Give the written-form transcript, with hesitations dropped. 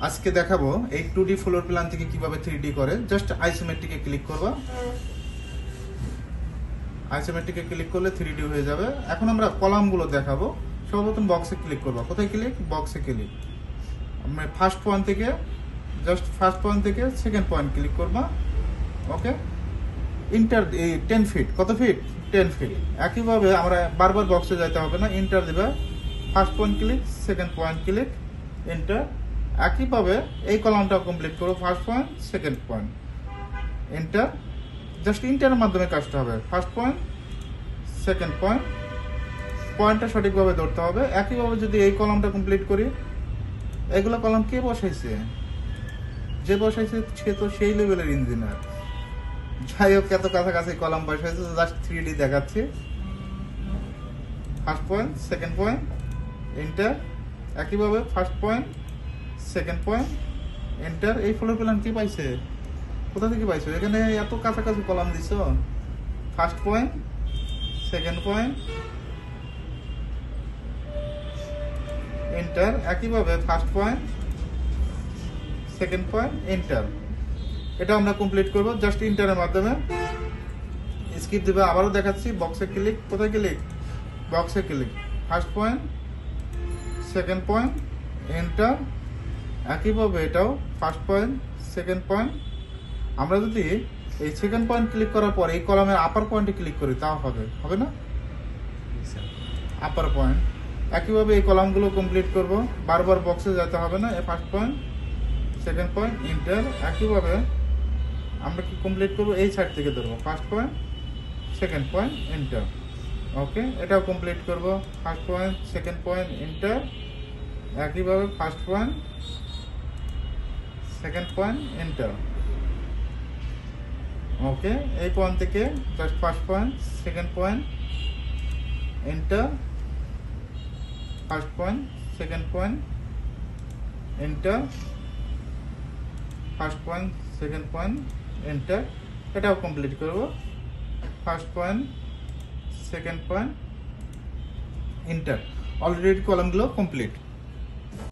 আজকে দেখাবো এই 2D ফ্লোর প্ল্যান থেকে কিভাবে 3D করে। জাস্ট আইসোমেট্রিকে ক্লিক করব, আইসোমেট্রিকে ক্লিক করলে 3D হয়ে যাবে। এখন আমরা কলামগুলো দেখাবো। সর্বপ্রথম বক্সে ক্লিক করব। কোথায় ক্লিক? বক্সে ক্লিক। আমরা ফার্স্ট পয়েন্ট থেকে সেকেন্ড পয়েন্ট ক্লিক করব। Okay, enter 10 feet. কত ফিট? 10 ফিট। একইভাবে আমরা বারবার বক্সে যেতে হবে না, ইন্টার দেবে। First point click, second point click, enter. একইভাবে এই কলামটা কমপ্লিট করো। First point, second point, enter. Just ইন্টারের মাধ্যমে কাজটা হবে। ফার্স্ট পয়েন্ট, সেকেন্ড পয়েন্ট, পয়েন্টটা সঠিকভাবে ধরতে হবে। একইভাবে যদি এই কলামটা কমপ্লিট করি, এগুলো কলাম কে বসাইছে? যে বসাইছে সে তো সেই লেভেলের ইঞ্জিনিয়ার। যাই হোক, এত কাছাকাছি কলাম বসাইছে, জাস্ট 3D দেখাচ্ছি। First point, second point, enter. একইভাবে first point, second point, enter. এই ফ্লোর প্ল্যান কি পাইছে? কোথা থেকে পাইছো? এখানে এত কাছাকাছি কলাম দিছ। First point, second point, enter. একইভাবে first point, second point, enter. এটা আমরা কমপ্লিট করব জাস্ট ইন্টারের মাধ্যমে। স্কিপ দিবে। আবারও দেখাচ্ছি। বক্সে ক্লিক। কোথায় ক্লিক? বক্সে click. First point, second point, enter. একইভাবে এটাও ফার্স্ট পয়েন্ট, সেকেন্ড পয়েন্ট। আমরা যদি এই সেকেন্ড পয়েন্ট ক্লিক করার পর এই কলামের আপার পয়েন্টে ক্লিক করি, তাও হবে না? আপার পয়েন্ট। একইভাবে এই কলামগুলো কমপ্লিট করব। বারবার বক্সে যেতে হবে না। First point, second point, enter. একইভাবে আমরা কি কমপ্লিট করব? এই সাইড থেকে ধরবো। First point, second point, enter. Okay, এটাও কমপ্লিট করব। First point, second point, enter. একইভাবে first point, second point, enter. Okay, এই পয়েন্ট থেকে just first point, second point, enter. First point, second point, enter. First point, second point, enter. এটাও complete করব। First point, second point, enter. Already কলামগুলো complete.